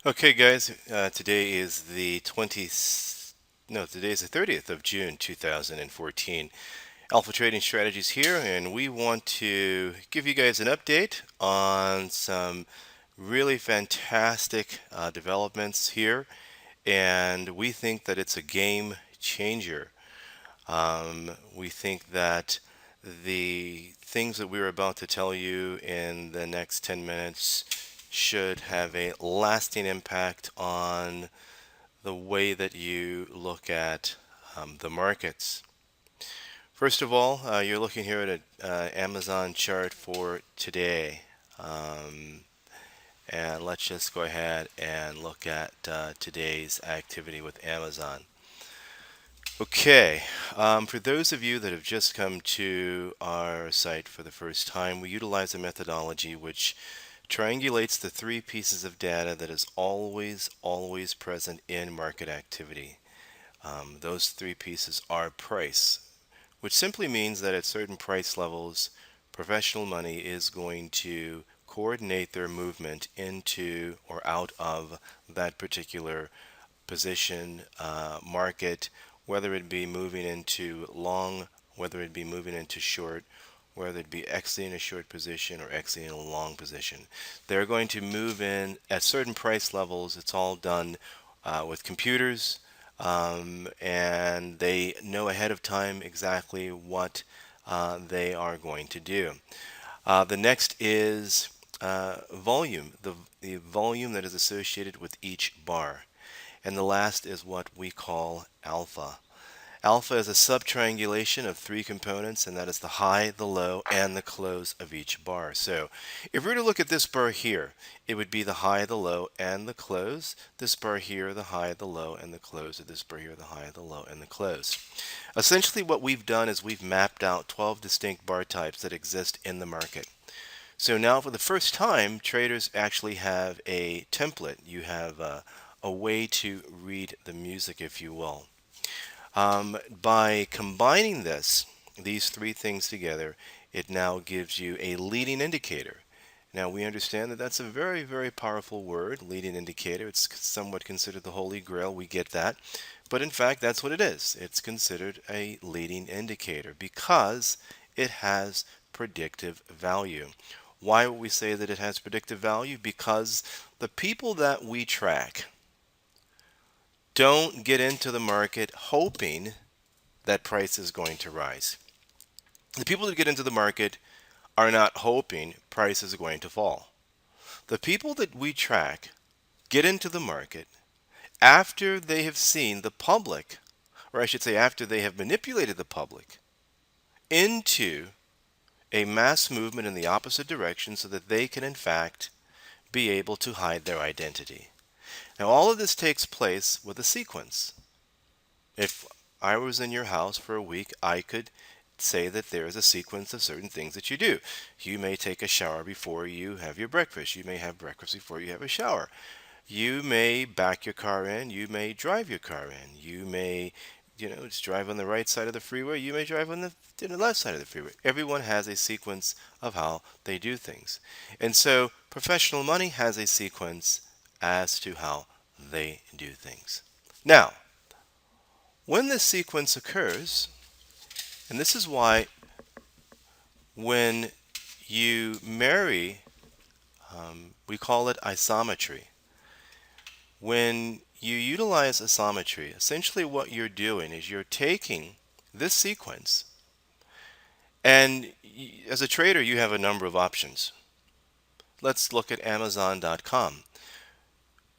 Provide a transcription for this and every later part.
Okay, guys, today is the 30th of June 2014. Alpha Trading Strategies here, and we want to give you guys an update on some really fantastic developments here, and we think that it's a game changer. We think that the things that we're about to tell you in the next 10 minutes should have a lasting impact on the way that you look at the markets. First of all, you're looking here at an Amazon chart for today. Um, and let's just go ahead and look at today's activity with Amazon. Okay, for those of you that have just come to our site for the first time, we utilize a methodology which triangulates the three pieces of data that is always present in market activity. Those three pieces are price, which simply means that at certain price levels, professional money is going to coordinate their movement into or out of that particular position, market, whether it be moving into long, whether it be moving into short, whether it be exiting a short position or exiting a long position. They're going to move in at certain price levels. It's all done with computers, and they know ahead of time exactly what they are going to do. The next is volume, the volume that is associated with each bar. And the last is what we call alpha. Alpha is a subtriangulation of three components, and that is the high, the low, and the close of each bar. So if we were to look at this bar here, it would be the high, the low, and the close. This bar here, the high, the low, and the close. Or this bar here, the high, the low, and the close. Essentially what we've done is we've mapped out 12 distinct bar types that exist in the market. So now for the first time, traders actually have a template. You have a way to read the music, if you will. By combining these three things together, it now gives you a leading indicator. Now we understand that that's a very powerful word, leading indicator. It's somewhat considered the holy grail. We get that. But in fact, that's what it is. It's considered a leading indicator because it has predictive value. Why would we say that it has predictive value? Because the people that we track don't get into the market hoping that price is going to rise. The people that get into the market are not hoping price is going to fall. The people that we track get into the market after they have seen the public, or I should say after they have manipulated the public into a mass movement in the opposite direction so that they can in fact be able to hide their identity. Now all of this takes place with a sequence. If I was in your house for a week, I could say that there is a sequence of certain things that you do. You may take a shower before you have your breakfast. You may have breakfast before you have a shower. You may back your car in. You may drive your car in. You may, just drive on the right side of the freeway. You may drive on the left side of the freeway. Everyone has a sequence of how they do things. And so professional money has a sequence as to how they do things. Now, when this sequence occurs, and this is why when you marry, we call it isometry. When you utilize isometry, essentially what you're doing is you're taking this sequence, and as a trader, you have a number of options. Let's look at Amazon.com.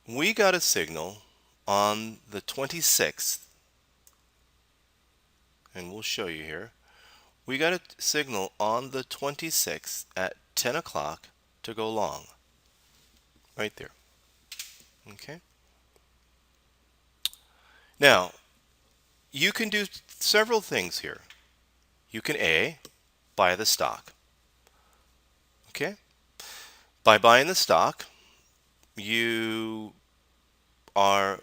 We got a signal on the 26th, and we'll show you here. We got a signal on the 26th at 10 o'clock to go long. Right there. Okay. Now, you can do several things here. You can A, buy the stock. Okay. By buying the stock, you are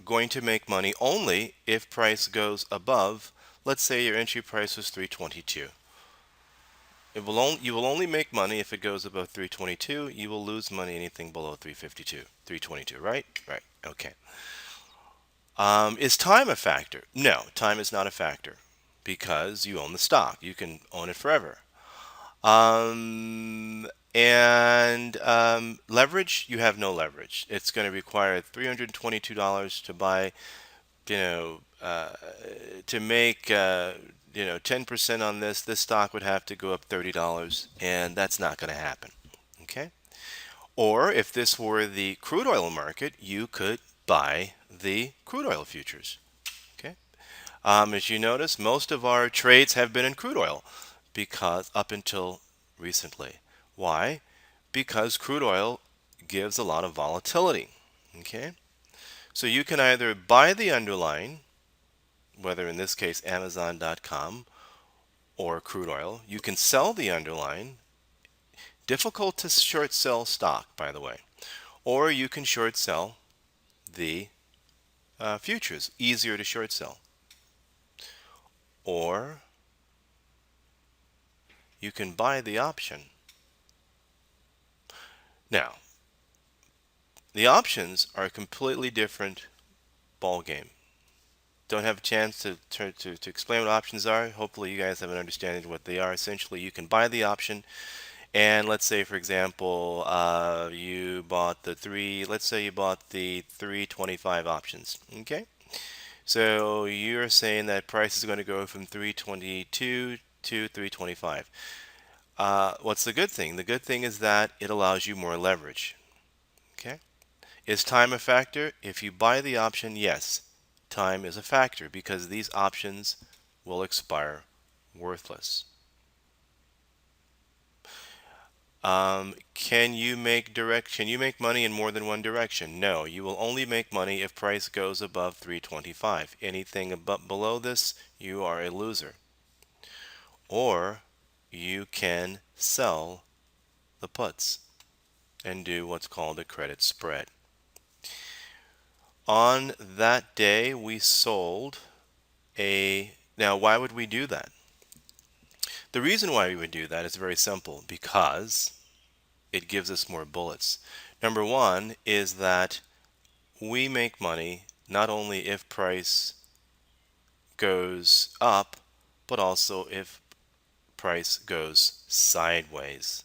going to make money only if price goes above, let's say your entry price was 322. You will only make money if it goes above 322. You will lose money anything below 352, 322, right? Right. Okay. Is time a factor? No, time is not a factor because you own the stock. You can own it forever. And leverage, you have no leverage. It's going to require $322 to buy, you know, to make, 10% on this. This stock would have to go up $30, and that's not going to happen. Okay? Or if this were the crude oil market, you could buy the crude oil futures. Okay? As you notice, most of our trades have been in crude oil because up until recently. Why? Because crude oil gives a lot of volatility. Okay? So you can either buy the underlying, whether in this case Amazon.com or crude oil. You can sell the underlying. Difficult to short sell stock, by the way. Or you can short sell the futures. Easier to short sell. Or you can buy the option. Now, the options are a completely different ball game. Don't have a chance to explain what options are. Hopefully you guys have an understanding of what they are. Essentially, you can buy the option, and let's say, for example, you bought let's say you bought the 325 options. Okay? So you're saying that price is going to go from 322 to 325. What's the good thing? The good thing is that it allows you more leverage. Okay? Is time a factor? If you buy the option, yes, time is a factor because these options will expire worthless. Can you make money in more than one direction? No, you will only make money if price goes above 325. Anything below this, you are a loser. Or you can sell the puts and do what's called a credit spread. On that day, we sold now, why would we do that? The reason why we would do that is very simple because it gives us more bullets. Number one is that we make money not only if price goes up, but also if price goes sideways.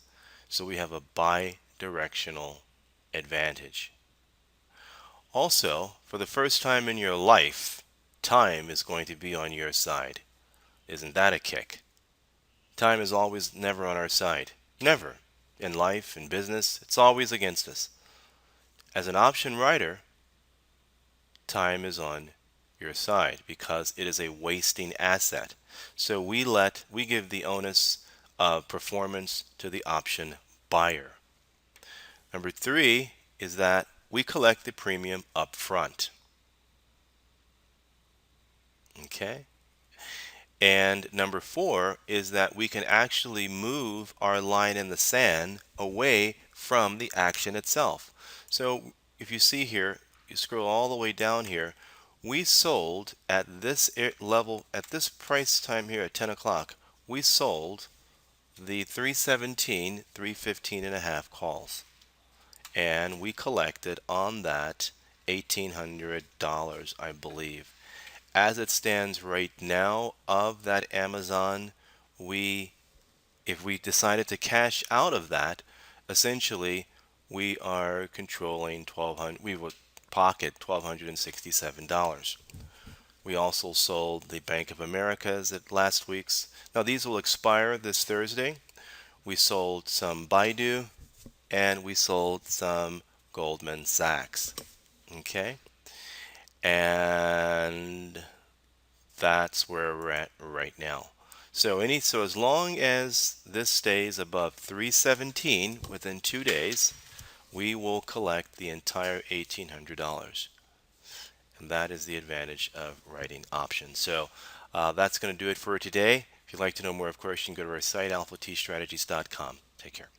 So we have a bi-directional advantage. Also, for the first time in your life, time is going to be on your side. Isn't that a kick? Time is always never on our side. Never. In life, in business, it's always against us. As an option writer, time is on your side because it is a wasting asset. So we give the onus of performance to the option buyer. Number three is that we collect the premium up front. Okay? And number four is that we can actually move our line in the sand away from the action itself. So if you see here, you scroll all the way down here, we sold at this level, at this price time here at 10 o'clock, we sold the 317, 315 and a half calls. And we collected on that $1,800, I believe. As it stands right now of that Amazon, if we decided to cash out of that, essentially we are controlling 1200. We would pocket $1,267. We also sold the Bank of America's at last week's. Now these will expire this Thursday. We sold some Baidu and we sold some Goldman Sachs. Okay? And that's where we're at right now. So as long as this stays above 317 within 2 days, we will collect the entire $1,800. And that is the advantage of writing options. So that's going to do it for today. If you'd like to know more, of course, you can go to our site, alphatstrategies.com. Take care.